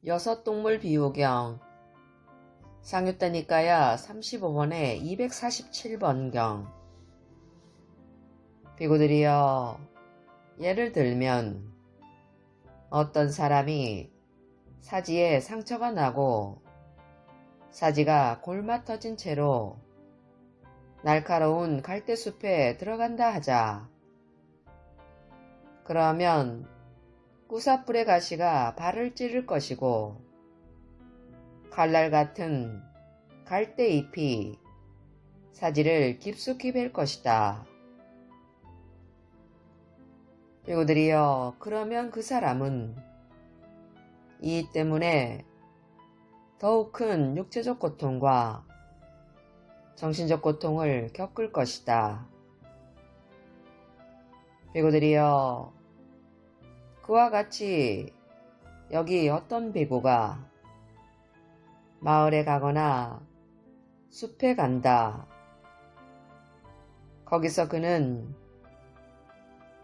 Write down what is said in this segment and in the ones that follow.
여섯동물 비유경 상유따니까야 35번에 247번경. 비구들이여, 예를 들면 어떤 사람이 사지에 상처가 나고 사지가 골마 터진 채로 날카로운 갈대숲에 들어간다 하자. 그러면 꾸사뿔의 가시가 발을 찌를 것이고 칼날 같은 갈대잎이 사지를 깊숙이 벨 것이다. 비구들이여, 그러면 그 사람은 이 때문에 더욱 큰 육체적 고통과 정신적 고통을 겪을 것이다. 비구들이여, 그와 같이 여기 어떤 비구가 마을에 가거나 숲에 간다. 거기서 그는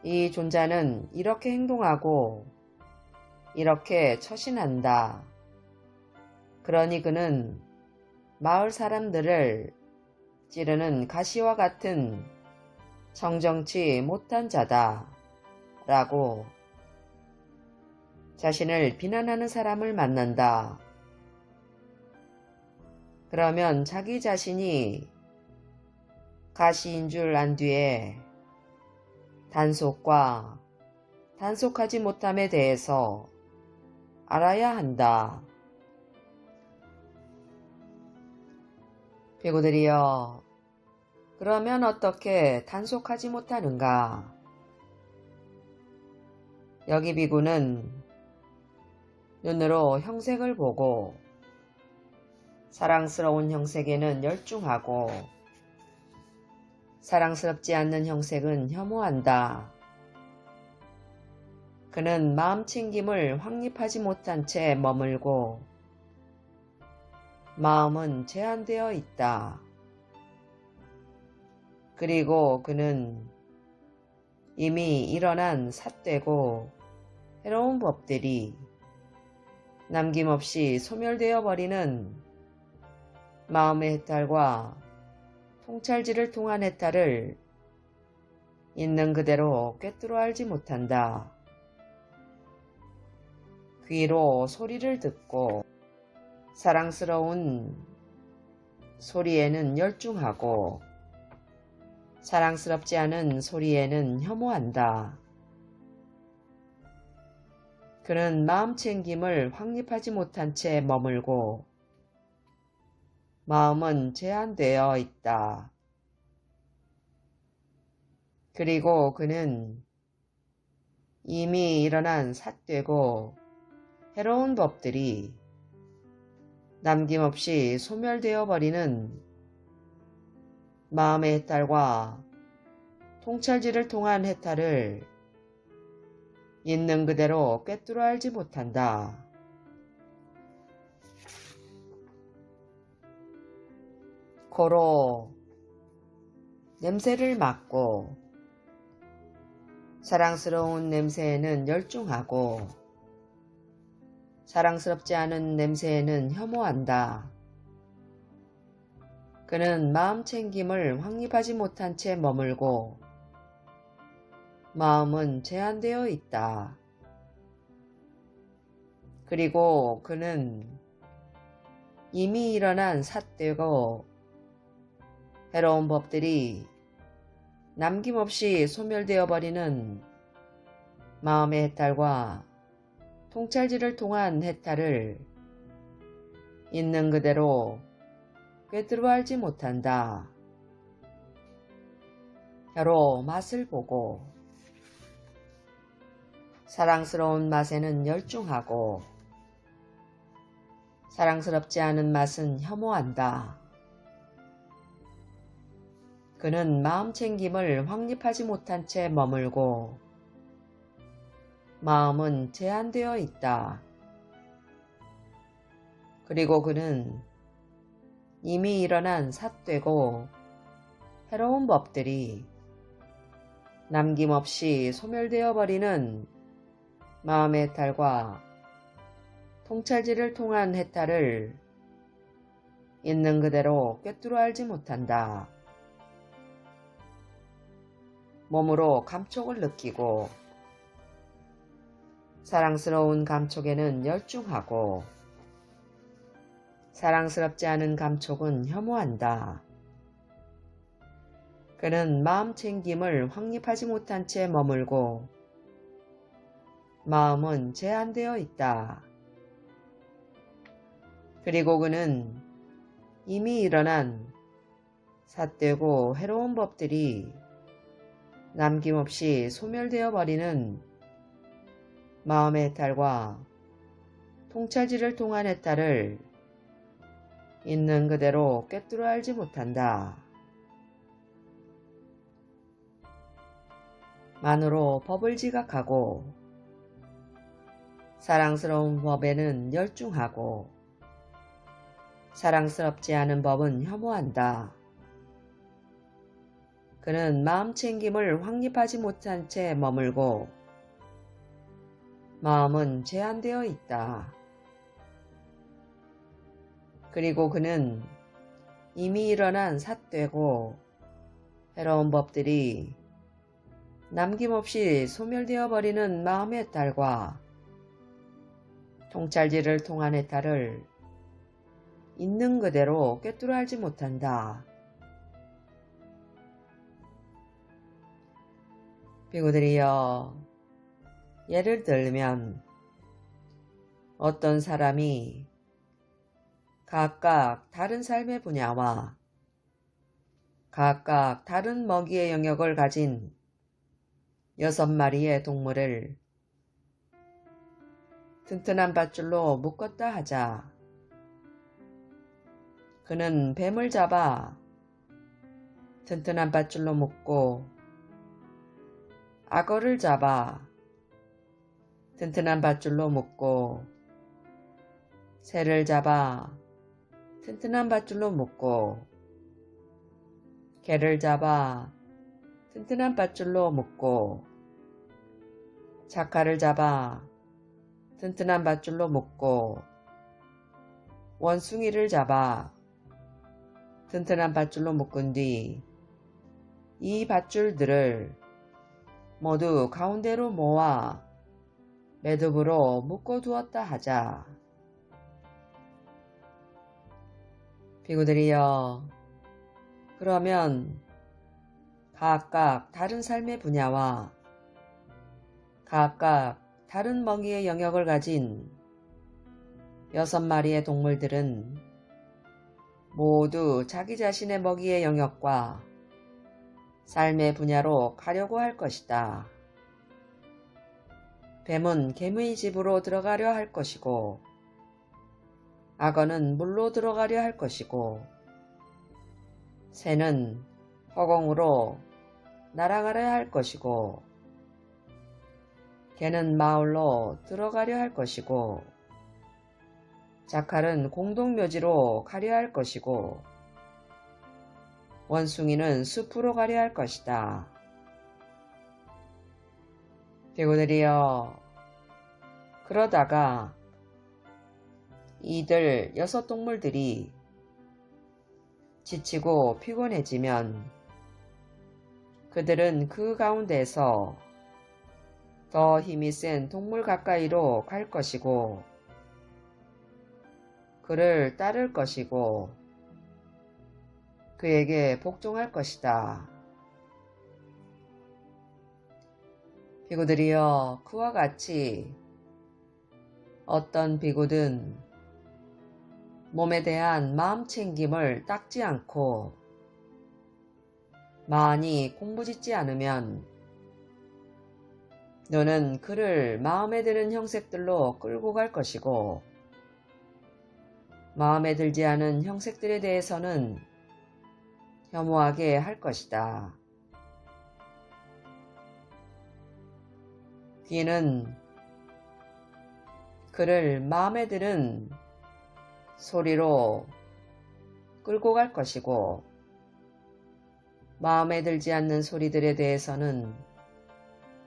이 존자는 이렇게 행동하고 이렇게 처신한다. 그러니 그는 마을 사람들을 찌르는 가시와 같은 정정치 못한 자다. 라고 자신을 비난하는 사람을 만난다. 그러면 자기 자신이 가시인 줄 안 뒤에 단속과 단속하지 못함에 대해서 알아야 한다. 비구들이여, 그러면 어떻게 단속하지 못하는가? 여기 비구는 눈으로 형색을 보고 사랑스러운 형색에는 열중하고 사랑스럽지 않는 형색은 혐오한다. 그는 마음 챙김을 확립하지 못한 채 머물고 마음은 제한되어 있다. 그리고 그는 이미 일어난 삿되고 해로운 법들이 남김없이 소멸되어 버리는 마음의 해탈과 통찰지를 통한 해탈을 있는 그대로 꿰뚫어 알지 못한다. 귀로 소리를 듣고 사랑스러운 소리에는 열중하고 사랑스럽지 않은 소리에는 혐오한다. 그는 마음 챙김을 확립하지 못한 채 머물고 마음은 제한되어 있다. 그리고 그는 이미 일어난 삿되고 해로운 법들이 남김없이 소멸되어 버리는 마음의 해탈과 통찰지를 통한 해탈을 있는 그대로 꿰뚫어 알지 못한다. 코로 냄새를 맡고 사랑스러운 냄새에는 열중하고 사랑스럽지 않은 냄새에는 혐오한다. 그는 마음 챙김을 확립하지 못한 채 머물고 마음은 제한되어 있다. 그리고 그는 이미 일어난 삿되고 해로운 법들이 남김없이 소멸되어 버리는 마음의 해탈과 통찰지를 통한 해탈을 있는 그대로 꿰뚫어 알지 못한다. 혀로 맛을 보고 사랑스러운 맛에는 열중하고 사랑스럽지 않은 맛은 혐오한다. 그는 마음 챙김을 확립하지 못한 채 머물고 마음은 제한되어 있다. 그리고 그는 이미 일어난 삿되고 해로운 법들이 남김없이 소멸되어 버리는 마음의 해탈과 통찰지를 통한 해탈을 있는 그대로 꿰뚫어 알지 못한다. 몸으로 감촉을 느끼고 사랑스러운 감촉에는 열중하고 사랑스럽지 않은 감촉은 혐오한다. 그는 마음 챙김을 확립하지 못한 채 머물고 마음은 제한되어 있다. 그리고 그는 이미 일어난 삿되고 해로운 법들이 남김없이 소멸되어 버리는 마음의 해탈과 통찰지를 통한 해탈을 있는 그대로 꿰뚫어 알지 못한다. 만으로 법을 지각하고 사랑스러운 법에는 열중하고 사랑스럽지 않은 법은 혐오한다. 그는 마음 챙김을 확립하지 못한 채 머물고 마음은 제한되어 있다. 그리고 그는 이미 일어난 삿되고 해로운 법들이 남김없이 소멸되어 버리는 마음의 해탈과 통찰지를 통한 해탈을 있는 그대로 꿰뚫어 알지 못한다. 비구들이여, 예를 들면 어떤 사람이 각각 다른 삶의 분야와 각각 다른 먹이의 영역을 가진 6마리의 동물을 튼튼한 밧줄로 묶었다 하자. 그는 뱀을 잡아 튼튼한 밧줄로 묶고 악어를 잡아 튼튼한 밧줄로 묶고 새를 잡아 튼튼한 밧줄로 묶고 개를 잡아 튼튼한 밧줄로 묶고 작가를 잡아 튼튼한 밧줄로 묶고 원숭이를 잡아 튼튼한 밧줄로 묶은 뒤 이 밧줄들을 모두 가운데로 모아 매듭으로 묶어 두었다 하자. 비구들이여, 그러면 각각 다른 삶의 분야와 각각 다른 먹이의 영역을 가진 6마리의 동물들은 모두 자기 자신의 먹이의 영역과 삶의 분야로 가려고 할 것이다. 뱀은 개미의 집으로 들어가려 할 것이고 악어는 물로 들어가려 할 것이고 새는 허공으로 날아가려 할 것이고 개는 마을로 들어가려 할 것이고 자칼은 공동묘지로 가려 할 것이고 원숭이는 숲으로 가려 할 것이다. 비구들이여, 그러다가 이들 6동물들이 지치고 피곤해지면 그들은 그 가운데서 더 힘이 센 동물 가까이로 갈 것이고 그를 따를 것이고 그에게 복종할 것이다. 비구들이여, 그와 같이 어떤 비구든 몸에 대한 마음 챙김을 닦지 않고 많이 공부짓지 않으면 너는 그를 마음에 드는 형색들로 끌고 갈 것이고 마음에 들지 않은 형색들에 대해서는 혐오하게 할 것이다. 귀는 그를 마음에 드는 소리로 끌고 갈 것이고 마음에 들지 않는 소리들에 대해서는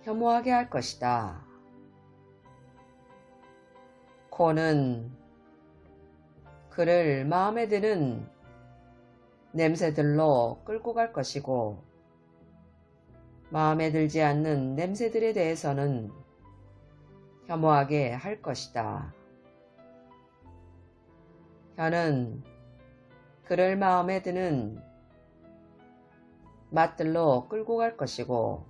혐오하게 할 것이다. 코는 그를 마음에 드는 냄새들로 끌고 갈 것이고 마음에 들지 않는 냄새들에 대해서는 혐오하게 할 것이다. 혀는 그를 마음에 드는 맛들로 끌고 갈 것이고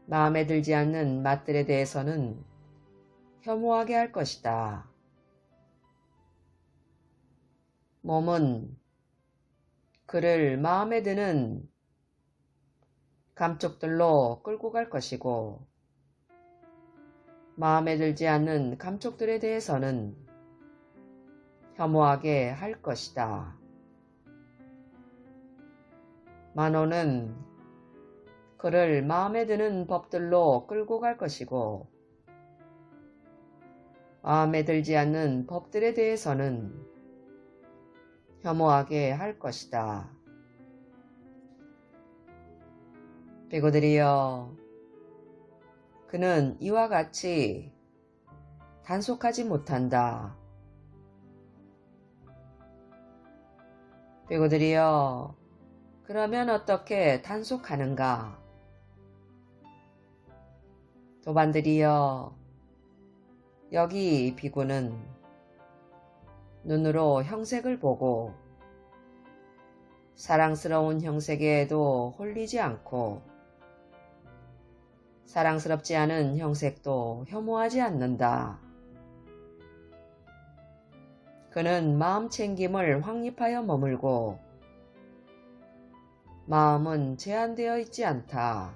마음에 들지 않는 맛들에 대해서는 혐오하게 할 것이다. 몸은 그를 마음에 드는 감촉들로 끌고 갈 것이고 마음에 들지 않는 감촉들에 대해서는 혐오하게 할 것이다. 만호는 그를 마음에 드는 법들로 끌고 갈 것이고 마음에 들지 않는 법들에 대해서는 혐오하게 할 것이다. 배고들이여, 그는 이와 같이 단속하지 못한다. 배고들이여, 그러면 어떻게 단속하는가? 도반들이여, 여기 비구는 눈으로 형색을 보고 사랑스러운 형색에도 홀리지 않고 사랑스럽지 않은 형색도 혐오하지 않는다. 그는 마음 챙김을 확립하여 머물고 마음은 제한되어 있지 않다.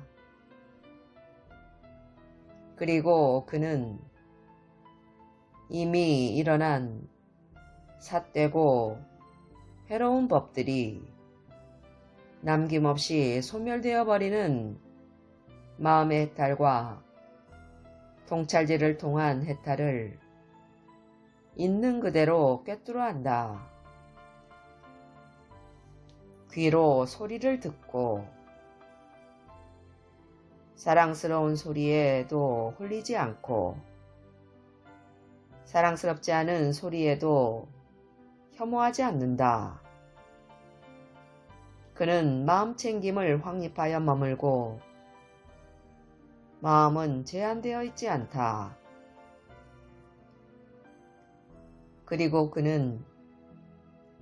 그리고 그는 이미 일어난 삿되고 해로운 법들이 남김없이 소멸되어 버리는 마음의 해탈과 통찰제를 통한 해탈을 있는 그대로 꿰뚫어 한다. 귀로 소리를 듣고 사랑스러운 소리에도 홀리지 않고 사랑스럽지 않은 소리에도 혐오하지 않는다. 그는 마음 챙김을 확립하여 머물고 마음은 제한되어 있지 않다. 그리고 그는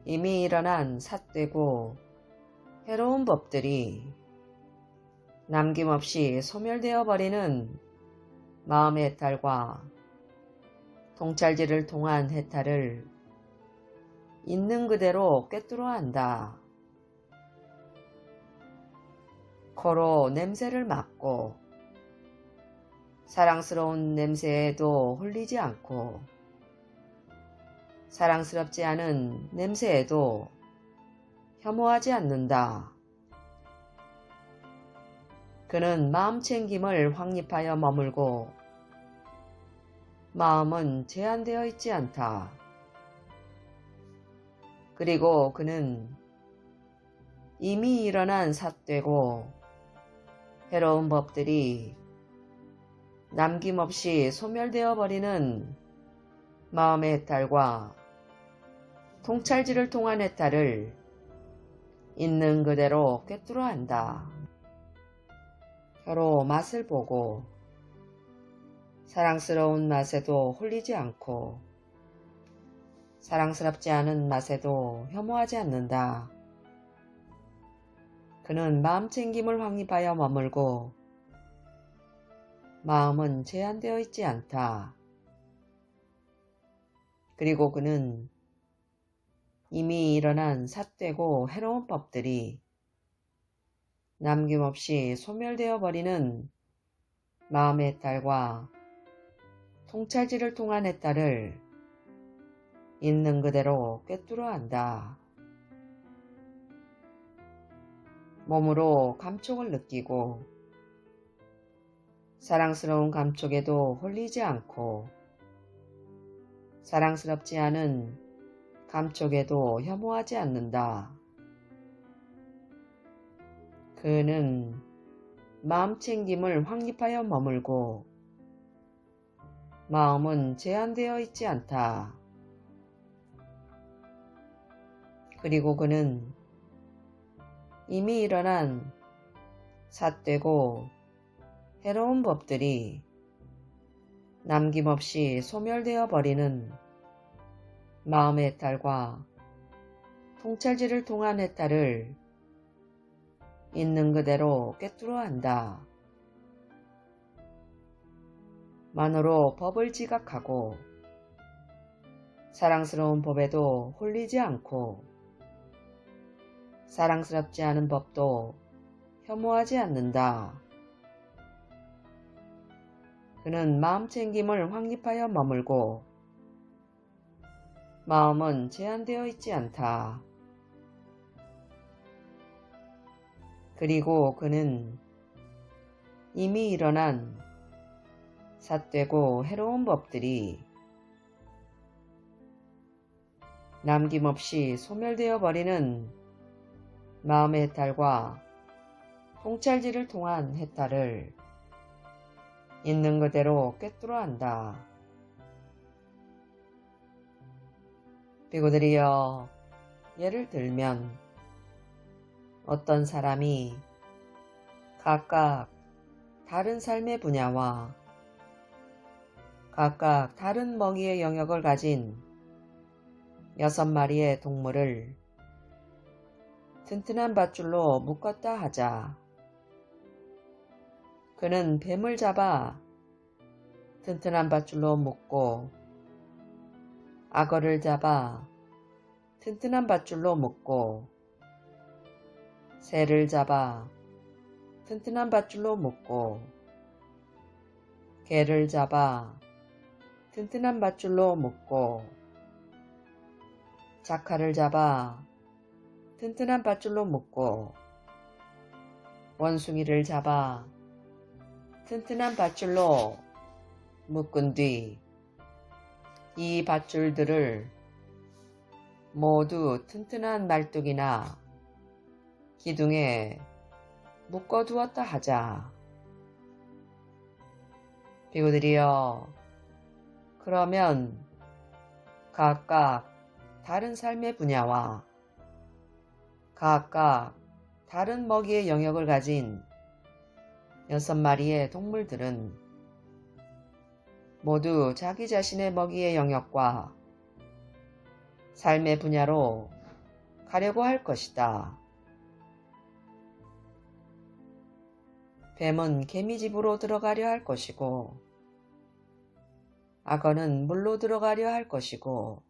이미 일어난 삿되고 해로운 법들이 남김없이 소멸되어 버리는 마음의 해탈과 통찰제를 통한 해탈을 있는 그대로 꿰뚫어 한다. 코로 냄새를 맡고 사랑스러운 냄새에도 홀리지 않고 사랑스럽지 않은 냄새에도 혐오하지 않는다. 그는 마음 챙김을 확립하여 머물고 마음은 제한되어 있지 않다. 그리고 그는 이미 일어난 삿되고 해로운 법들이 남김없이 소멸되어 버리는 마음의 해탈과 통찰지를 통한 해탈을 있는 그대로 꿰뚫어 한다. 혀로 맛을 보고 사랑스러운 맛에도 홀리지 않고 사랑스럽지 않은 맛에도 혐오하지 않는다. 그는 마음 챙김을 확립하여 머물고 마음은 제한되어 있지 않다. 그리고 그는 이미 일어난 삿되고 해로운 법들이 남김없이 소멸되어 버리는 마음의 해탈과 통찰지를 통한 해탈을 있는 그대로 꿰뚫어 한다. 몸으로 감촉을 느끼고 사랑스러운 감촉에도 홀리지 않고 사랑스럽지 않은 감촉에도 혐오하지 않는다. 그는 마음 챙김을 확립하여 머물고 마음은 제한되어 있지 않다. 그리고 그는 이미 일어난 삿되고 해로운 법들이 남김없이 소멸되어 버리는 마음의 해탈과 통찰지를 통한 해탈을 있는 그대로 꿰뚫어 한다. 만으로 법을 지각하고 사랑스러운 법에도 홀리지 않고 사랑스럽지 않은 법도 혐오하지 않는다. 그는 마음챙김을 확립하여 머물고 마음은 제한되어 있지 않다. 그리고 그는 이미 일어난 삿되고 해로운 법들이 남김없이 소멸되어 버리는 마음의 해탈과 통찰지를 통한 해탈을 있는 그대로 꿰뚫어 한다. 비구들이여, 예를 들면 어떤 사람이 각각 다른 삶의 분야와 각각 다른 먹이의 영역을 가진 6마리의 동물을 튼튼한 밧줄로 묶었다 하자. 그는 뱀을 잡아 튼튼한 밧줄로 묶고 악어를 잡아 튼튼한 밧줄로 묶고 새를 잡아 튼튼한 밧줄로 묶고 개를 잡아 튼튼한 밧줄로 묶고 자카를 잡아 튼튼한 밧줄로 묶고 원숭이를 잡아 튼튼한 밧줄로 묶은 뒤 이 밧줄들을 모두 튼튼한 말뚝이나 기둥에 묶어두었다 하자. 비구들이여, 그러면 각각 다른 삶의 분야와 각각 다른 먹이의 영역을 가진 6마리의 동물들은 모두 자기 자신의 먹이의 영역과 삶의 분야로 가려고 할 것이다. 뱀은 개미집으로 들어가려 할 것이고 악어는 물로 들어가려 할 것이고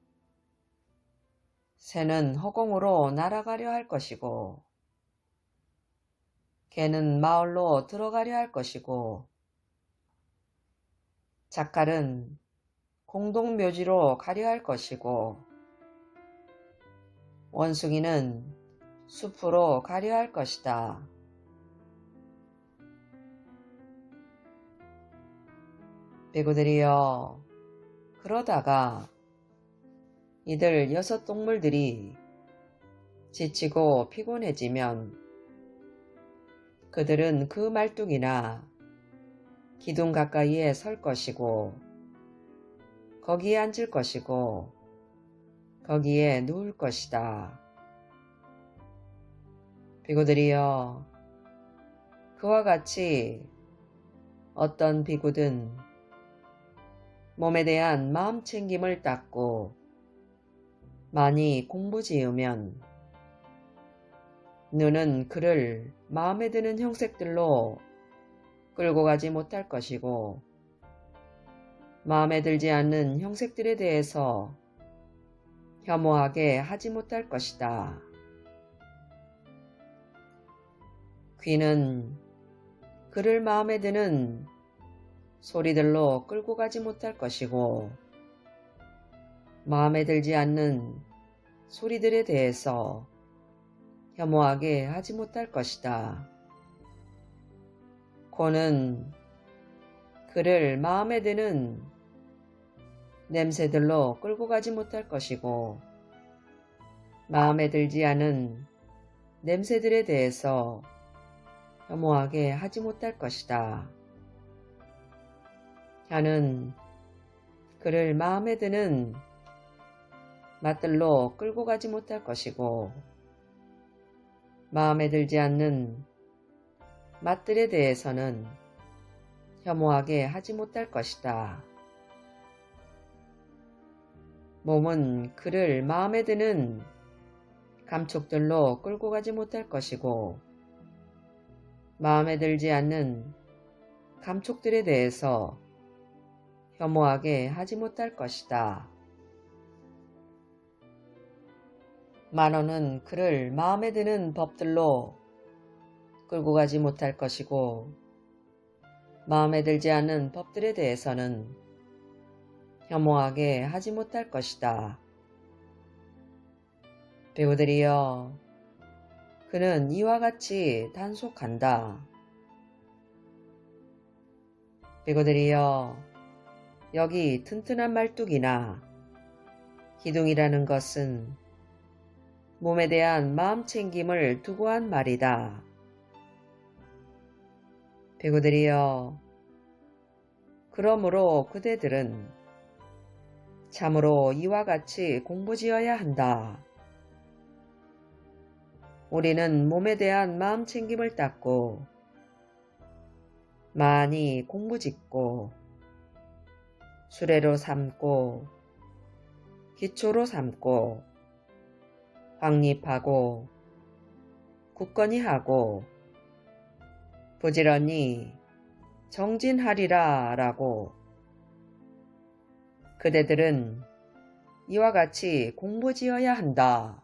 새는 허공으로 날아가려 할 것이고 개는 마을로 들어가려 할 것이고 자칼은 공동묘지로 가려 할 것이고 원숭이는 숲으로 가려 할 것이다. 비구들이여, 그러다가 이들 6동물들이 지치고 피곤해지면 그들은 그 말뚝이나 기둥 가까이에 설 것이고 거기에 앉을 것이고 거기에 누울 것이다. 비구들이여, 그와 같이 어떤 비구든 몸에 대한 마음챙김을 닦고 많이 공부지으면 눈은 그를 마음에 드는 형색들로 끌고 가지 못할 것이고 마음에 들지 않는 형색들에 대해서 혐오하게 하지 못할 것이다. 귀는 그를 마음에 드는 소리들로 끌고 가지 못할 것이고 마음에 들지 않는 소리들에 대해서 혐오하게 하지 못할 것이다. 코는 그를 마음에 드는 냄새들로 끌고 가지 못할 것이고 마음에 들지 않은 냄새들에 대해서 혐오하게 하지 못할 것이다. 혀는 그를 마음에 드는 맛들로 끌고 가지 못할 것이고 마음에 들지 않는 맛들에 대해서는 혐오하게 하지 못할 것이다. 몸은 그를 마음에 드는 감촉들로 끌고 가지 못할 것이고 마음에 들지 않는 감촉들에 대해서 혐오하게 하지 못할 것이다. 만원은 그를 마음에 드는 법들로 끌고 가지 못할 것이고 마음에 들지 않는 법들에 대해서는 혐오하게 하지 못할 것이다. 배우들이여, 그는 이와 같이 단속한다. 배우들이여, 여기 튼튼한 말뚝이나 기둥이라는 것은 몸에 대한 마음 챙김을 두고 한 말이다. 배우들이여, 그러므로 그대들은 참으로 이와 같이 공부지어야 한다. 우리는 몸에 대한 마음 챙김을 닦고 많이 공부짓고 수레로 삼고 기초로 삼고 확립하고 굳건히 하고 부지런히 정진하리라 라고 그대들은 이와 같이 공부지어야 한다.